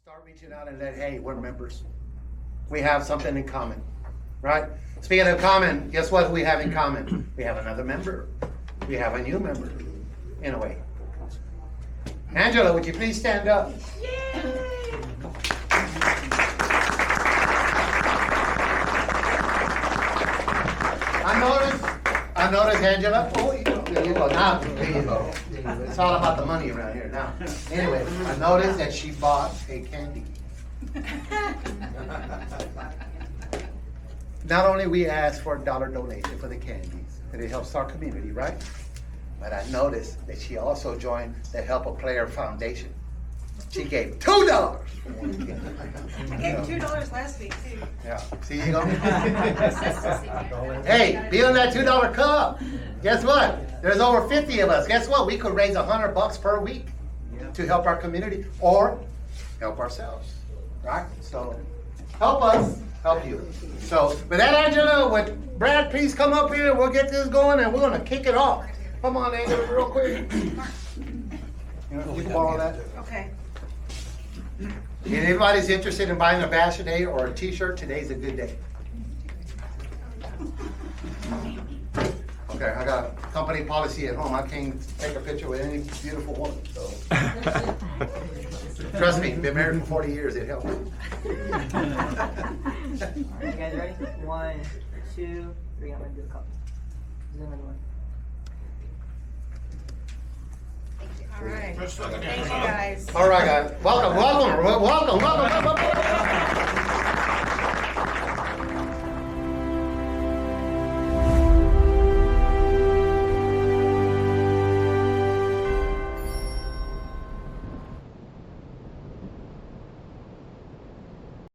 Start reaching out and let, hey, we're members. We have something in common, right? Speaking of common, guess what we have in common? We have another member. We have a new member, in a way. Angela, would you please stand up? Yay! I noticed, Angela. Oh, there you go. Now, there you go. It's all about the money around here now. Anyway, I noticed that she bought a candy. Not only we ask for a $1 donation for the candies, and it helps our community, right? But I noticed that she also joined the Help a Player Foundation. She gave $2. I gave $2 last week too. Yeah, see you go. Hey, be on that $2 cup. Guess what? There's over 50 of us. Guess what? We could raise $100 per week to help our community or help ourselves, right? So help us, help you. So with that, Angela, with Brad, please come up here. We'll get this going and we're gonna kick it off. Come on, Angela, real quick. You can borrow that. Okay. If anybody's interested in buying a badge today or a t-shirt, today's a good day. Okay, I got a company policy at home. I can't take a picture with any beautiful woman, so. Trust me, been married for 40 years, it helps. All right, you guys ready? 1, 2, 3. I'm gonna do a couple. Zoom in one. All right. Thank you guys. All right, guys. Welcome.